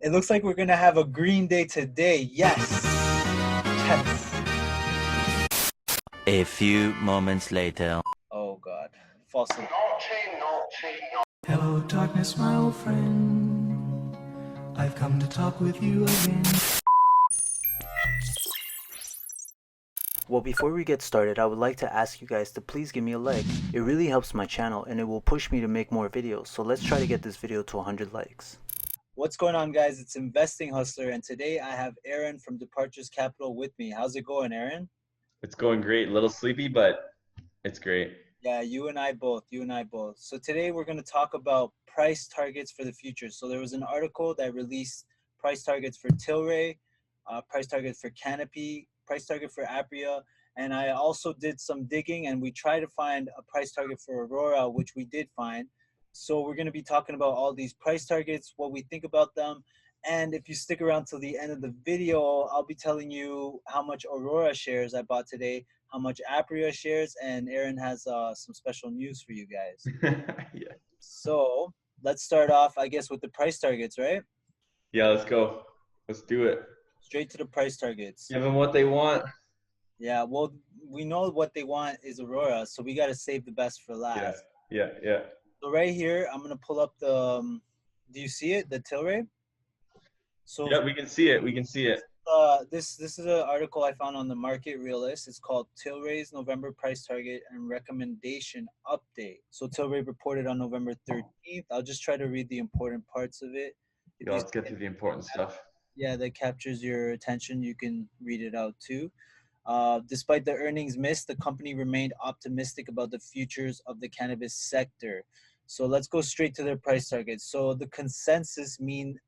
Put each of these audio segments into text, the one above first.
It looks like we're gonna have a green day today. Yes. Yes. A few moments later. Oh God. False alarm. Hello, darkness, my old friend. I've come to talk with you again. Well, before we get started, I would like to ask you guys to please give me a like. It really helps my channel and it will push me to make more videos. So let's try to get this video to 100 likes. What's going on, guys? It's Investing Hustler, and today I have Aaron from Departures Capital with me. How's it going, Aaron? It's going great. A little sleepy, but it's great. Yeah, you and I both. You and I both. So today we're going to talk about price targets for the future. So there was an article that released price targets for Tilray, price target for Canopy, price target for Aphria, and I also did some digging and we tried to find a price target for Aurora, which we did find. So we're going to be talking about all these price targets, what we think about them, and if you stick around till the end of the video, I'll be telling you how much Aurora shares I bought today, how much Aphria shares, and Aaron has some special news for you guys. Yeah. So let's start off, I guess, with the price targets, right? Yeah, let's go. Let's do it. Straight to the price targets. Give them what they want. Yeah, well, we know what they want is Aurora, so we got to save the best for last. Yeah. So right here, I'm going to pull up the, do you see it, the Tilray? So Yeah, we can see it. We can see it. this is an article I found on the Market Realist. It's called Tilray's November Price Target and Recommendation Update. So Tilray reported on November 13th. I'll just try to read the important parts of it. If Yeah, you let's get through the important stuff. yeah, that captures your attention, you can read it out too. Despite the earnings miss, the company remained optimistic about the futures of the cannabis sector. So let's go straight to their price targets. So the consensus mean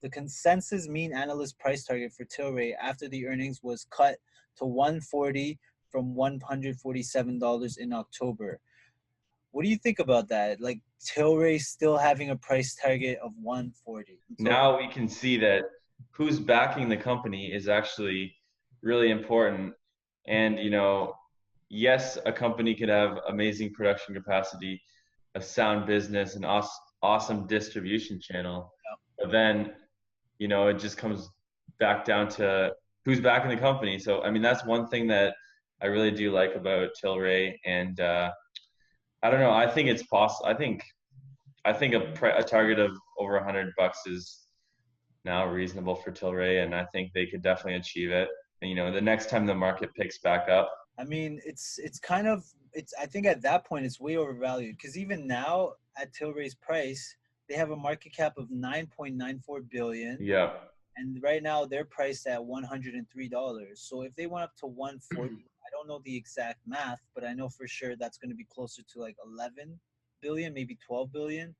analyst price target for Tilray after the earnings was cut to 140 from $147 in October. What do you think about that? Like Tilray still having a price target of 140. So Now we can see that who's backing the company is actually really important. And, yes, a company could have amazing production capacity, a sound business, an awesome distribution channel. But then, it just comes back down to who's backing the company. So, I mean, that's one thing that I really do like about Tilray. And I don't know. I think it's possible. I think a target of over $100 is now reasonable for Tilray, and I think they could definitely achieve it. And, the next time the market picks back up. I mean, it's kind of it's. I think at that point it's way overvalued because even now at Tilray's price, they have a market cap of 9.94 billion. Yeah. And right now they're priced at $103. So if they went up to 140, I don't know the exact math, but I know for sure that's going to be closer to like 11 billion, maybe 12 billion.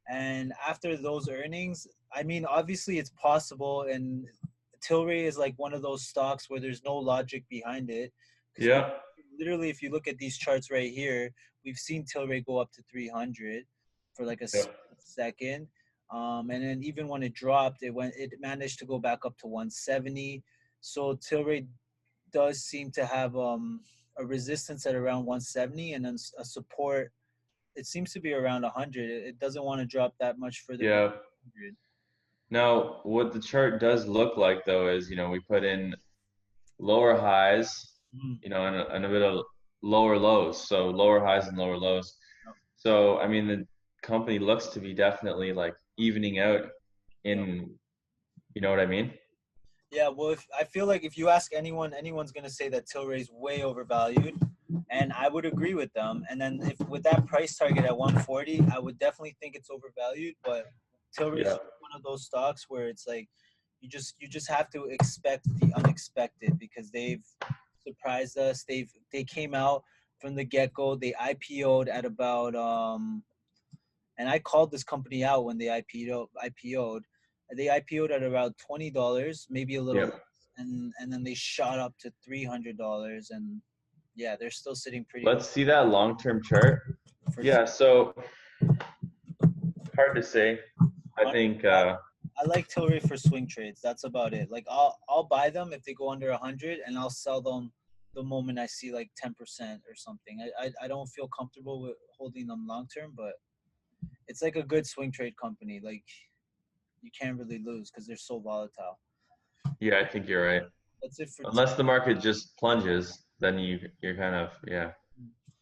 And after those earnings, I mean, obviously it's possible. And Tilray is like one of those stocks where there's no logic behind it. Because Yeah. literally, if you look at these charts right here, we've seen Tilray go up to 300 for like a Yeah. second. And then even when it dropped, it managed to go back up to 170. So Tilray does seem to have a resistance at around 170 and then a support. It seems to be around 100. It doesn't want to drop that much further below Yeah. 100. Now, what the chart does look like though is, we put in lower highs, Mm. and a bit of lower lows. So lower highs and lower lows. So, I mean, the company looks to be definitely like evening out in, you know what I mean? Yeah, well, I feel like if you ask anyone, anyone's gonna say that Tilray's way overvalued, and I would agree with them. And then if with that price target at 140, I would definitely think it's overvalued. But Tilray's Yeah. one of those stocks where it's like you just have to expect the unexpected because they've surprised us. They came out from the get go. They IPO'd at about and I called this company out when they IPO'd. They IPO'd at around $20, maybe a little Yeah. less, and then they shot up to $300, and yeah, they're still sitting pretty Let's see that long-term chart. for Yeah. So hard to say. I think, I like Tilray for swing trades. That's about it. Like I'll buy them if they go under 100, and I'll sell them the moment I see like 10% or something. I don't feel comfortable with holding them long term, but it's like a good swing trade company. Like you can't really lose because they're so volatile. Yeah, I think you're right. That's it for Unless the market just plunges, then you're kind of, yeah.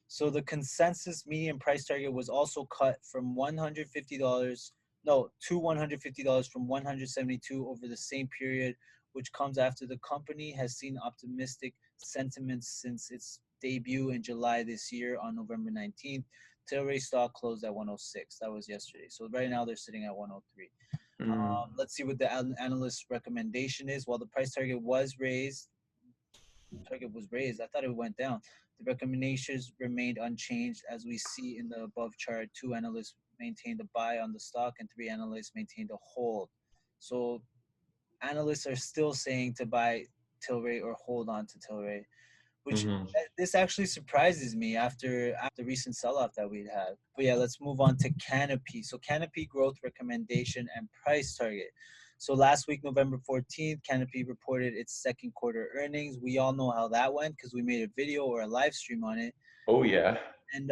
So the consensus median price target was also cut from $150, no, to $150 from 172 over the same period, which comes after the company has seen optimistic sentiments since its debut in July this year on November 19th. Tilray stock closed at 106. That was yesterday. So right now they're sitting at 103. Mm. Let's see what the analyst recommendation is. While the price target was raised, I thought it went down. The recommendations remained unchanged, as we see in the above chart. 2 analysts maintained a buy on the stock, and 3 analysts maintained a hold. So analysts are still saying to buy Tilray or hold on to Tilray, which Hmm. this actually surprises me after the recent sell-off that we'd had. But yeah, let's move on to Canopy. So Canopy growth recommendation and price target. So last week, November 14th, Canopy reported its second quarter earnings. We all know how that went because we made a video or a live stream on it. Oh yeah. And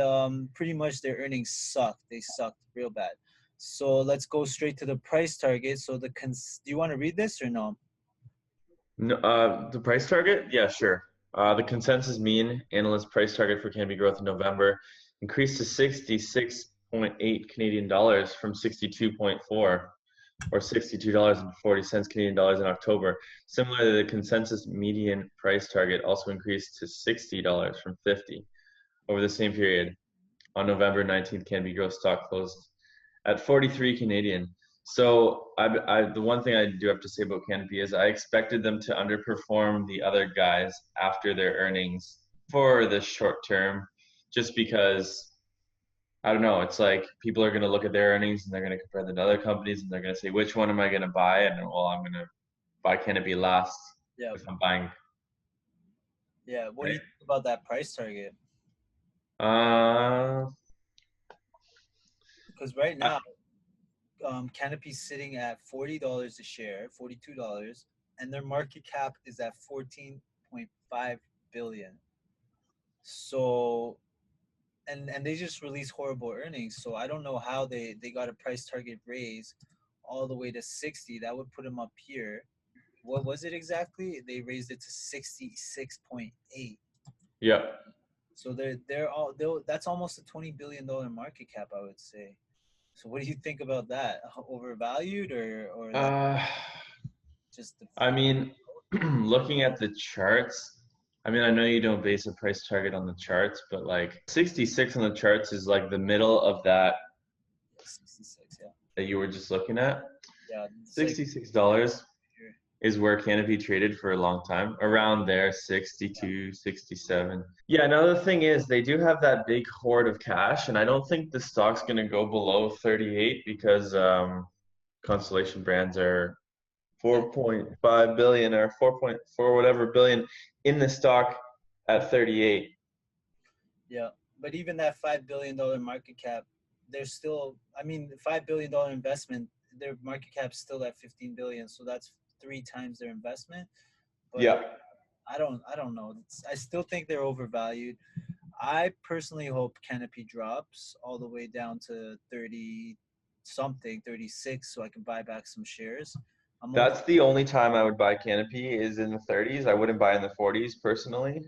pretty much their earnings sucked. They sucked real bad. So let's go straight to the price target. So do you want to read this or no? No, the price target? Yeah, sure. The consensus mean analyst price target for Canopy growth in November increased to 66.8 Canadian dollars from 62.4 or $62.40 Canadian dollars in October. Similarly, the consensus median price target also increased to $60 from 50 over the same period. On November 19th, Canopy growth stock closed at 43 Canadian. So the one thing I do have to say about Canopy is I expected them to underperform the other guys after their earnings for the short term, just because I don't know. It's like people are going to look at their earnings and they're going to compare them to other companies and they're going to say, which one am I going to buy? And well, I'm going to buy Canopy last Yeah. if I'm buying. Yeah. What do you think about that price target? Uh, Because right now, Canopy's sitting at $40 a share, $42, and their market cap is at 14.5 billion. So, and they just released horrible earnings. So I don't know how they got a price target raise all the way to 60. That would put them up here. What was it exactly? They raised it to 66.8. yeah. So that's almost a $20 billion market cap, I would say. So what do you think about that? Overvalued or that Uh, just the I mean, looking at the charts, I mean, I know you don't base a price target on the charts, but like 66 on the charts is like the middle of that 66? Yeah, that you were just looking at. yeah. It's like $66 here. is where Canopy traded for a long time, around there, 62, 67. Yeah, another thing is they do have that big hoard of cash, and I don't think the stock's going to go below 38 because Constellation Brands are 4.5 billion or 4.4 whatever billion in the stock at 38. Yeah, but even that $5 billion market cap, they're still. I mean, the $5 billion investment, their market cap's still at 15 billion. So that's 3 times their investment. But Yeah. I don't know. I still think they're overvalued. I personally hope Canopy drops all the way down to 30 something, 36, so I can buy back some shares. I'm That's the only time I would buy Canopy is in the 30s. I wouldn't buy in the 40s personally.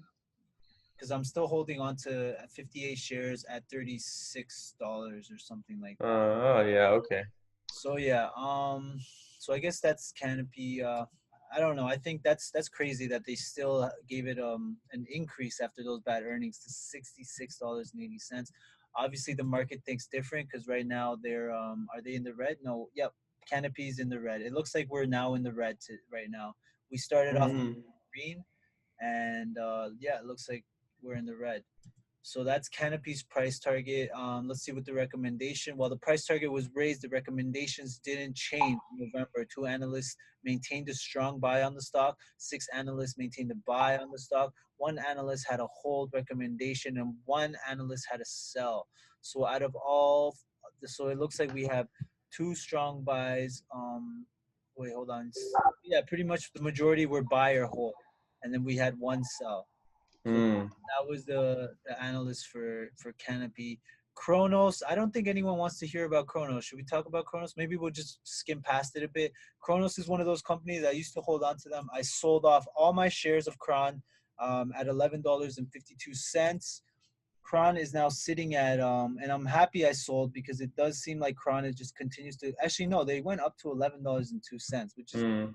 because I'm still holding on to 58 shares at $36 or something like that. Oh yeah, okay. So yeah, so I guess that's Canopy. I don't know. I think that's crazy that they still gave it an increase after those bad earnings to $66.80. Obviously, the market thinks different because right now they're are they in the red? No. Yep, Canopy's in the red. It looks like we're now in the red right now. We started off Mm. green, and yeah, it looks like we're in the red. So that's Canopy's price target. Let's see what the recommendation. While the price target was raised, the recommendations didn't change in November. 2 analysts maintained a strong buy on the stock. 6 analysts maintained a buy on the stock. 1 analyst had a hold recommendation, and 1 analyst had a sell. So out of all, so it looks like we have 2 strong buys. Wait, hold on. Yeah, pretty much the majority were buy or hold, and then we had 1 sell. So Mm. that was the analyst for Canopy. Cronos, I don't think anyone wants to hear about Cronos. Should we talk about Cronos? Maybe we'll just skim past it a bit. Cronos is one of those companies I used to hold on to them. I sold off all my shares of Kron at $11.52. Kron is now sitting at and I'm happy I sold because it does seem like Kron is just continues to actually no, they went up to $11.02, which is weird.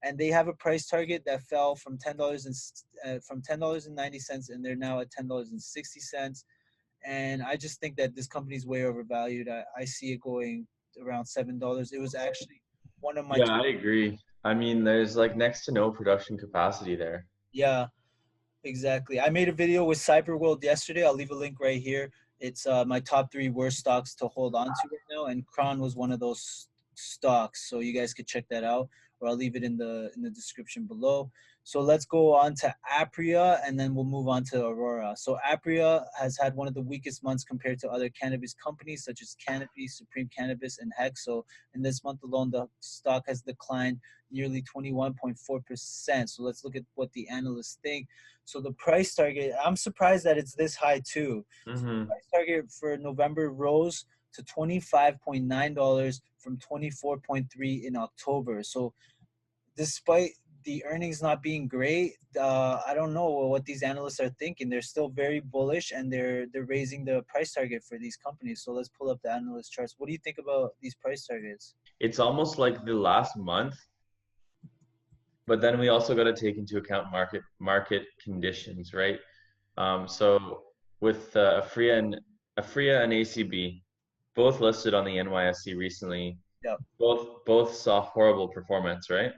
And they have a price target that fell from $10.90 and they're now at $10.60. And I just think that this company is way overvalued. I see it going around $7. It was actually one of my Yeah, I agree. I mean, there's like next to no production capacity there. yeah. Exactly. I made a video with Cyberworld yesterday. I'll leave a link right here. It's my top 3 worst stocks to hold on to right now, and Kron was one of those stocks. So you guys could check that out, or I'll leave it in the description below. So let's go on to Aphria, and then we'll move on to Aurora. So Aphria has had one of the weakest months compared to other cannabis companies such as Canopy, Supreme Cannabis, and Hex. So in this month alone, the stock has declined nearly 21.4%. So let's look at what the analysts think. So the price target, I'm surprised that it's this high too. So the price target for November rose to $25.9 from $24.3 in October. So despite the earnings not being great, I don't know what these analysts are thinking. They're still very bullish and they're raising the price target for these companies. So let's pull up the analyst charts. What do you think about these price targets? It's almost like the last month, but then we also got to take into account market conditions, right? So with Aphria and ACB, both listed on the NYSE recently, Yep. both saw horrible performance, right?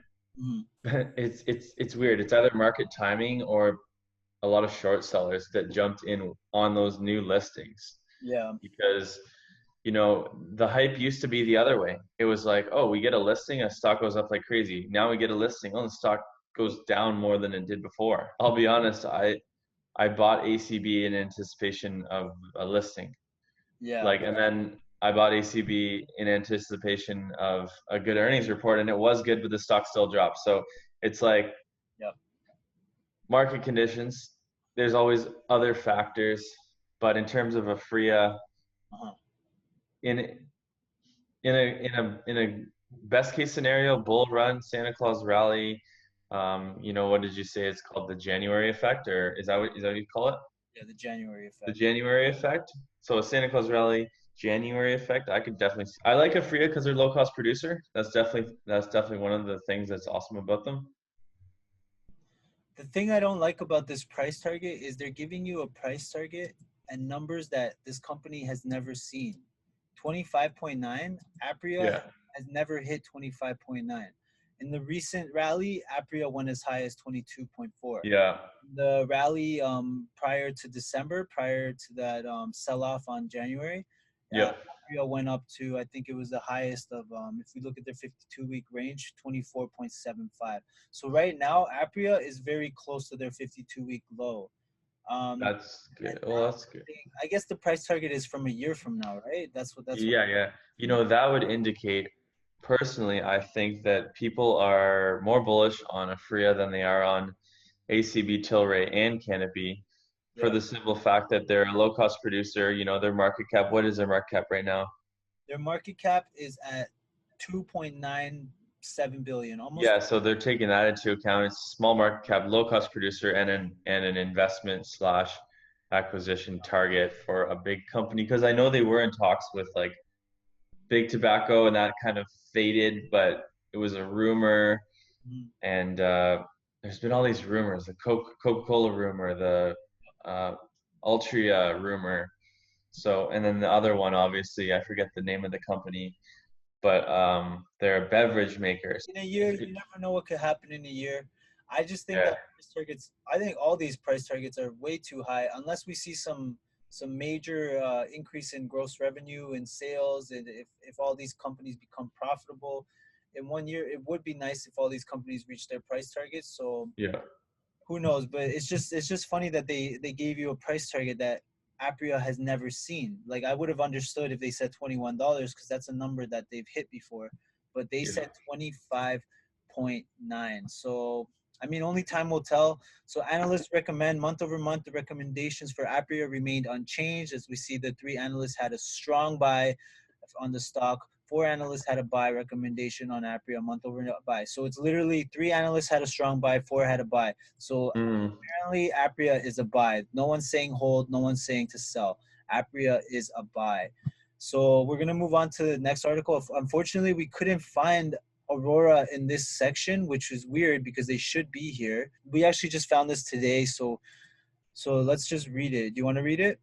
It's weird. It's either market timing or a lot of short sellers that jumped in on those new listings. Yeah. Because the hype used to be the other way. It was like, oh, we get a listing, a stock goes up like crazy. Now we get a listing, oh, the stock goes down more than it did before. I'll be honest, I bought ACB in anticipation of a listing. Yeah. And then I bought ACB in anticipation of a good earnings report, and it was good, but the stock still dropped. So it's like, Yep. Market conditions. There's always other factors, but in terms of Aphria, in a best case scenario, bull run, Santa Claus rally. What did you say it's called? The January effect, or is that what you call it? Yeah, the January effect. The January effect. So a Santa Claus rally, January effect. I could definitely see. I like Aphria because they're low cost producer. That's definitely one of the things that's awesome about them. The thing I don't like about this price target is they're giving you a price target and numbers that this company has never seen. 25.9, Aphria has never hit 25.9. In the recent rally, Aphria went as high as 22.4. Yeah. The rally prior to December, prior to that sell-off on January, Aphria went up to, I think it was the highest of, if we look at their 52-week range, 24.75. So right now, Aphria is very close to their 52-week low. That's good. Well, that's good. I guess the price target is from a year from now, right? That's what. Yeah. That would indicate, personally, I think that people are more bullish on Aphria than they are on ACB, Tilray, and Canopy, for the simple fact that they're a low-cost producer. Their market cap. What is their market cap right now? Their market cap is at 2.97 billion. Almost. Yeah, so they're taking that into account. It's a small market cap, low-cost producer, and an investment / acquisition target for a big company. Because I know they were in talks with like Big Tobacco, and that kind of faded, but it was a rumor. And there's been all these rumors: the Coca-Cola rumor, the Altria rumor. So, and then the other one, obviously, I forget the name of the company, but they're beverage makers. In a year, you never know what could happen in a year. I just think that price targets, I think all these price targets are way too high unless we see some major increase in gross revenue and sales, and if all these companies become profitable in 1 year. It would be nice if all these companies reach their price targets. So who knows? But it's just funny that they gave you a price target that Aphria has never seen. Like, I would have understood if they said $21 because that's a number that they've hit before, but they said 25.9. So I mean, only time will tell. So analysts recommend month over month, the recommendations for Aphria remained unchanged. As we see, the 3 analysts had a strong buy on the stock. 4 analysts had a buy recommendation on Aphria, month over buy. So it's literally 3 analysts had a strong buy, 4 had a buy. So apparently Aphria is a buy. No one's saying hold, no one's saying to sell. Aphria is a buy. So we're going to move on to the next article. Unfortunately, we couldn't find Aurora in this section, which is weird because they should be here. We actually just found this today, so let's just read it. Do you want to read it?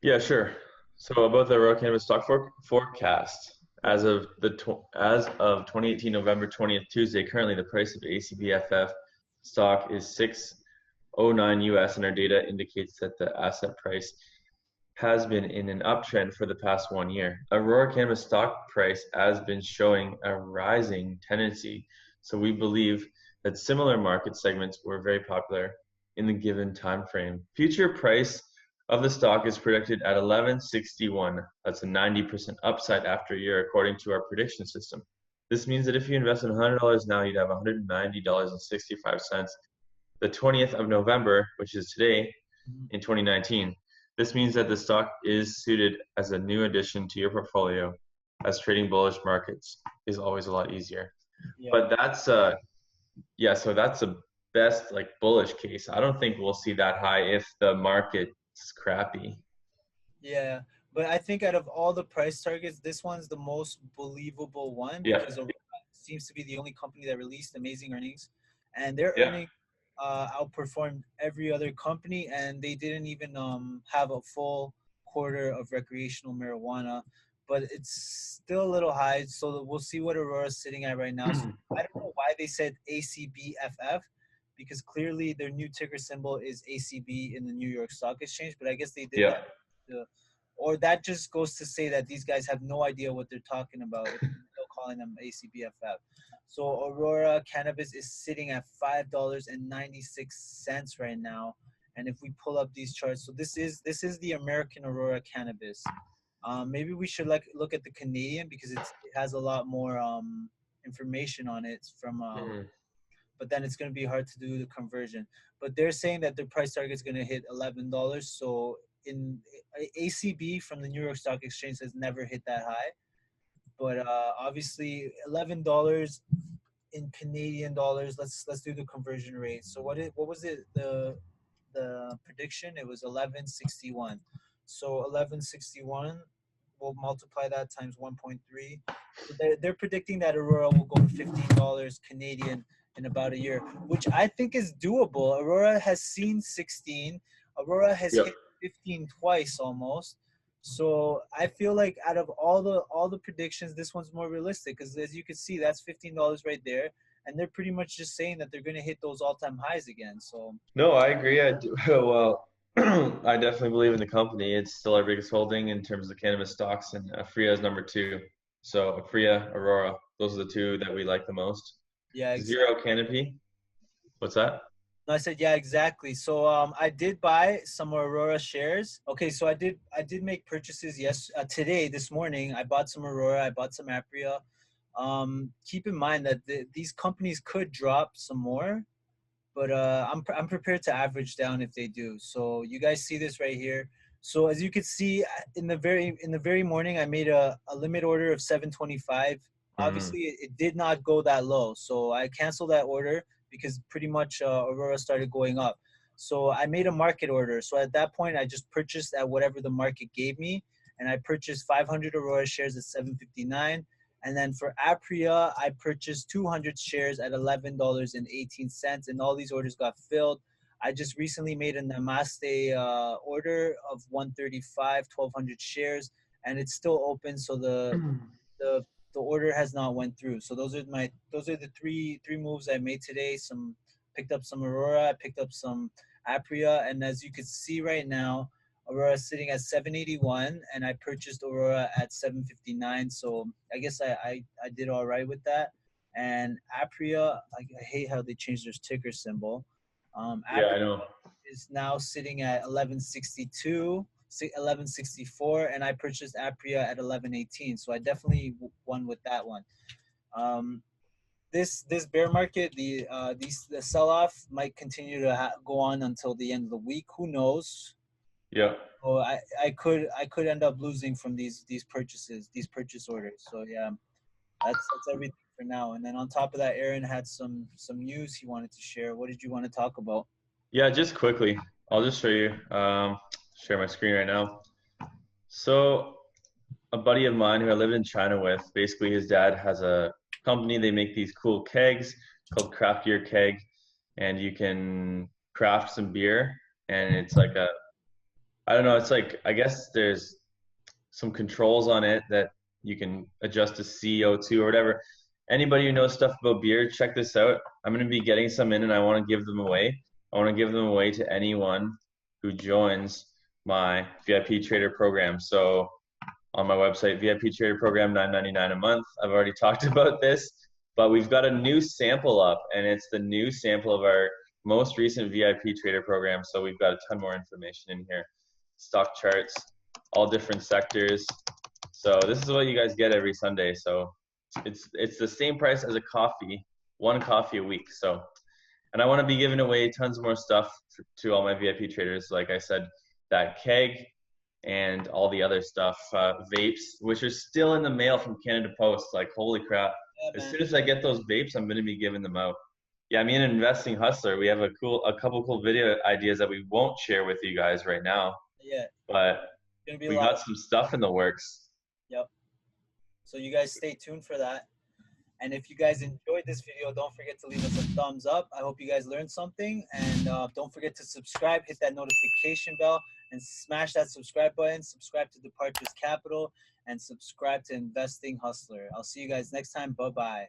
Yeah, sure. So about the Aurora cannabis stock forecast, as of 2018 November 20th Tuesday, currently the price of ACBFF stock is $6.09 US, and our data indicates that the asset price has been in an uptrend for the past 1 year. Aurora cannabis stock price has been showing a rising tendency, so we believe that similar market segments were very popular in the given time frame. Future price of the stock is predicted at $11.61. That's a 90% upside after a year, according to our prediction system. This means that if you invest in $100 now, you'd have $190.65 the 20th of November, which is today, in 2019. This means that the stock is suited as a new addition to your portfolio, as trading bullish markets is always a lot easier. Yeah. But that's so that's a best like bullish case. I don't think we'll see that high if the market's crappy. Yeah, but I think out of all the price targets, this one's the most believable one because Aurora seems to be the only company that released amazing earnings, and their earnings outperformed every other company, and they didn't even have a full quarter of recreational marijuana, but it's still a little high. So we'll see what Aurora's sitting at right now. So I don't know why they said ACBFF, because clearly their new ticker symbol is ACB in the New York Stock Exchange, but I guess they did that or that just goes to say that these guys have no idea what they're talking about if they're still calling them ACBFF. So Aurora cannabis is sitting at $5.96 right now. And if we pull up these charts, so this is the American Aurora cannabis. Maybe we should look at the Canadian because it has a lot more information on it from but then it's going to be hard to do the conversion. But they're saying that their price target is going to hit $11. So in ACB from the New York Stock Exchange has never hit that high. But obviously $11 in Canadian dollars. Let's do the conversion rate. So what was it? The prediction? It was 1161. So 1161. We'll multiply that times 1.3. So they're predicting that Aurora will go to $15 Canadian in about a year, which I think is doable. Aurora has seen 16. Aurora has hit 15 twice almost. So I feel like out of all the predictions, this one's more realistic because as you can see, that's $15 right there, and they're pretty much just saying that they're going to hit those all-time highs again. So no, I agree. I do. Well, I definitely believe in the company. It's still our biggest holding in terms of cannabis stocks, and Aphria is number 2. So Aphria, Aurora, those are the 2 that we like the most. Yeah, exactly. Zero Canopy. What's that? No, I said yeah, exactly. So I did buy some Aurora shares. Okay, so I did make purchases today, this morning. I bought some Aurora, I bought some Aphria. Keep in mind that these companies could drop some more, but I'm prepared to average down if they do. So you guys see this right here. So as you can see, in the very morning, I made a limit order of 725. Obviously, it did not go that low, so I canceled that order because pretty much Aurora started going up. So I made a market order. So at that point, I just purchased at whatever the market gave me, and I purchased 500 Aurora shares at $7.59. And then for Aphria, I purchased 200 shares at $11.18, and all these orders got filled. I just recently made a Namaste order of 135, 1,200 shares, and it's still open. So the order has not went through. So those are the three moves I made today. Picked up some Aurora, I picked up some Aphria, and as you can see right now, Aurora is sitting at 781, and I purchased Aurora at 759. So I guess I did all right with that. And Aphria, I hate how they changed their ticker symbol. I know. Is now sitting at 1162. 1164, and I purchased Aphria at 1118. So I definitely won with that one. this bear market, the sell-off might continue to go on until the end of the week. Who knows? Yeah. Oh, I could end up losing from these purchases, these purchase orders. So yeah, that's everything for now. And then on top of that, Aaron had some news he wanted to share. What did you want to talk about? Yeah, just quickly. I'll just show you. Share my screen right now. So a buddy of mine who I lived in China with, basically his dad has a company. They make these cool kegs called Craft Beer Keg, and you can craft some beer. And it's like I don't know, it's like, I guess there's some controls on it that you can adjust to CO2 or whatever. Anybody who knows stuff about beer, check this out. I'm going to be getting some in and I want to give them away. I want to give them away to anyone who joins my VIP trader program. So on my website, VIP trader program, $9.99 a month. I've already talked about this, but we've got a new sample up, and it's the new sample of our most recent VIP trader program. So we've got a ton more information in here, stock charts, all different sectors. So this is what you guys get every Sunday. So it's the same price as a coffee, one coffee a week. So, and I want to be giving away tons more stuff to all my VIP traders. Like I said, that keg and all the other stuff, vapes, which are still in the mail from Canada Post. Like, holy crap. Yeah, As soon as I get those vapes, I'm going to be giving them out. Yeah, me and Investing Hustler, we have a couple cool video ideas that we won't share with you guys right now, yeah. but Gonna be we a lot. got some stuff in the works. Yep. So you guys stay tuned for that. And if you guys enjoyed this video, don't forget to leave us a thumbs up. I hope you guys learned something. And don't forget to subscribe, hit that notification bell, and smash that subscribe button. Subscribe to Departures Capital and subscribe to Investing Hustler. I'll see you guys next time. Bye-bye.